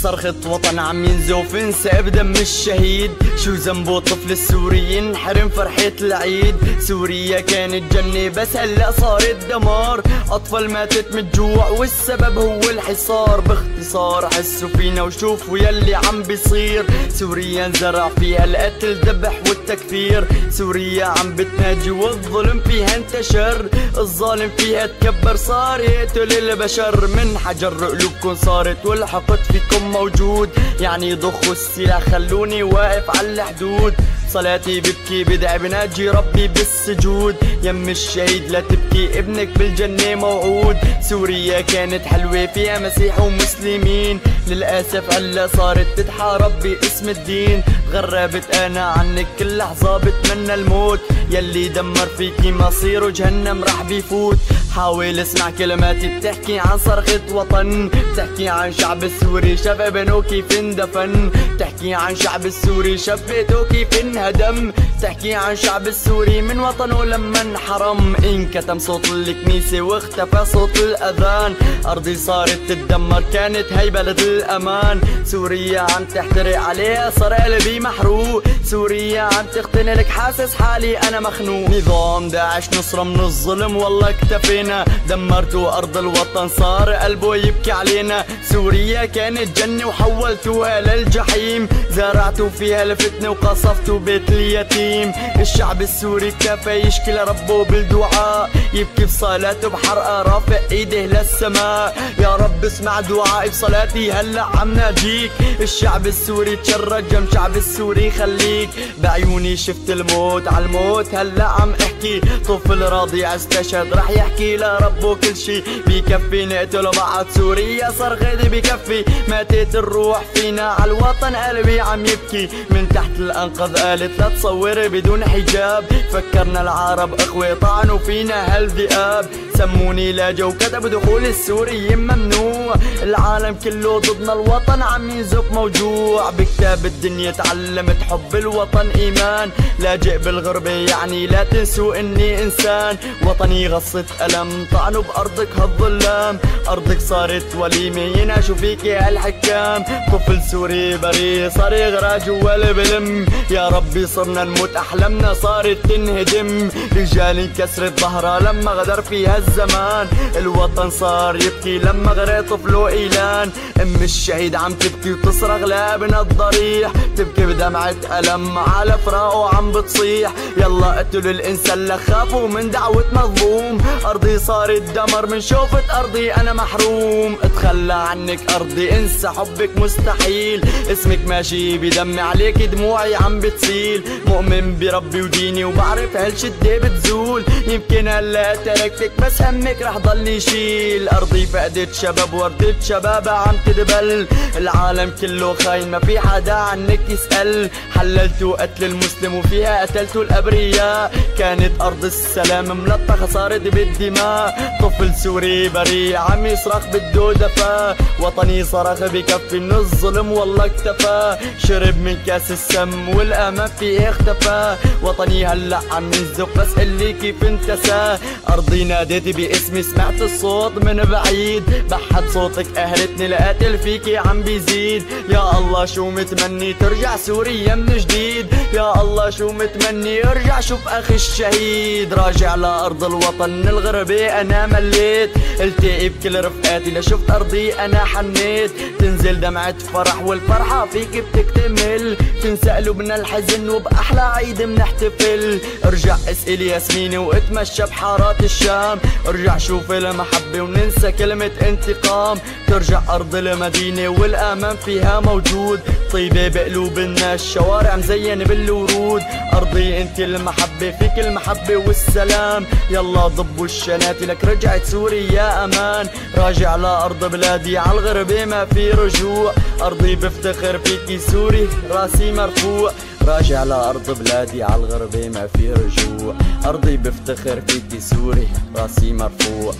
صرخة وطن عم ينزف انساب دم الشهيد. شو ذنبه الطفل السوري ينحرم فرحة العيد؟ سوريا كانت جنة بس هلا صارت دمار. أطفال ماتت من الجوع والسبب هو الحصار. باختصار حسوا فينا وشوفوا يلي عم بيصير. سوريا انزرع فيها القتل ذبح والتكفير. سوريا عم بتناجي والظلم فيها انتشر. الظالم فيها تكبر صار يقتل البشر. من حجر قلوبكم صارت والحقد فيكم موجود. يعني ضخوا السلاح خلوني واقف على الحدود. صلاتي ببكي بدعي بناجي ربي بالسجود. يم الشهيد لا تبكي ابنك بالجنة موعود. سوريا كانت حلوة فيها مسيح ومسلمين. للأسف هلا صارت تتحارب باسم الدين. غربت أنا عنك كل لحظة بتمنى الموت. يلي دمر فيكي مصيره جهنم رح بيفوت. حاول اسمع كلماتي بتحكي عن صرخة وطن. بتحكي عن شعب السوري شاف ابنه كيف اندفن. بتحكي عن شعب السوري شاف بيته كيف انهدم. بتحكي عن شعب السوري من وطنه لما انحرم. انكتم صوت الكنيسة واختفى صوت الأذان. أرضي صارت تتدمر كانت هي بلد الأمان. سوريا عم تحترق عليها صار قلبي محروق. سوريا عم تختنلك حاسس حالي أنا مخنوق. نظام داعش نصرة من الظلم والله اكتفينا. دمرتوا أرض الوطن صار قلبه يبكي علينا. سوريا كانت جنة وحولتوها للجحيم. زرعتوا فيها الفتنة وقصفتوا بيت اليتيم. الشعب السوري كفى يشكي لربه بالدعاء. يبكي بصلاته بحرقة رافع ايده للسماء. يا رب اسمع دعائي بصلاتي هلا عم ناجيك. الشعب السوري تشرد جنب شعب السوري خليك. بعيوني شفت الموت عالموت هلا عم احكي. طفل رضيع استشهد رح يحكي لربه كل شي. بكفي نقتل بعض سوريا صرختي بكفي. ماتت الروح فينا عالوطن قلبي عم يبكي. من تحت الانقاض قالت لا تصور بدون حجاب. فكرنا العرب اخوة طعنوا فينا هالذئاب. سموني لاجوا وكتبوا دخول السوري ممنوع. العالم كله ضدنا الوطن عم ينزف موجوع. بكتاب الدنيا تعلمت حب الوطن ايمان. لاجئ بالغربة يعني لا تنسوا اني انسان. وطني غصة ألم طعنوا بأرضك هالظلام. أرضك صارت وليمة ينعشوا فيكي هالحكام. طفل سوري بريء صار يغرى جوا البلم. يا ربي صرنا نموت أحلامنا صارت تنهدم. رجال انكسرت ظهرها لما غدر فيها الزمان. الوطن صار يبكي لما غرق طفله إيلان. أم الشهيد عم تبكي وتصرخ لابنها الضريح. تبكي بدمعة ألم على فراقه عم بتصيح. يلا قتلوا الإنسان لخافوا من دعوة مظلوم. أرضي صارت دمر من شوفة أرضي أنا محروم. اتخلى عنك أرضي انسى حبك مستحيل. اسمك ماشي بدمي عليك دموعي عم بتسيل. مؤمن بربي وديني وبعرف هالشدة بتزول. يمكن هلا تركتك بس همك رح ضل يشيل. أرضي فقدت شباب وردة شبابها عم تدبل. العالم كله خاين ما في حدا عنك يسأل. حللتوا قتل المسلم وفيها قتلتوا الأبرياء. كانت أرض السلام ملطخة صارت بالدماء. طفل سوري بريء عم يصرخ بده دفا. وطني صرخ بكفي من الظلم والله اكتفى. شرب من كاس السم والأمان فيه اختفى. وطني هلا عم ينزف بس قلي كيف انتسى. أرضي ناديتي باسمي سمعت الصوت من بعيد. بحت صوتك قهرتني القتل فيكي عم بيزيد. يا الله شو متمني ترجع سوريا من جديد. يا الله شو متمني ارجع شوف اخي الشهيد. راجع لأرض الوطن من الغربة انا مليت. التقي بكل رفقاتي لشفت ارضي انا حنيت. تنزل دمعة فرح والفرحة فيك بتكتمل. تنسى قلوبنا الحزن وبأحلى عيد منحتفل. ارجع اسأل ياسميني واتمشى بحارات الشام. ارجع شوف المحبة وننسى كلمة انتقام، ترجع أرض المدينة والأمان فيها موجود، طيبة بقلوب الناس، شوارع مزينة بالورود. أرضي انت المحبة، فيك المحبة والسلام، يلا ضبوا الشناتي لك رجعت سوري يا أمان. راجع لأرض بلادي عالغربة ما في رجوع، أرضي بفتخر فيكي سوري راسي مرفوع. راجع لأرض بلادي عالغربة ما في رجوع، أرضي بفتخر فيكي سوري راسي مرفوع.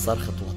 صرخة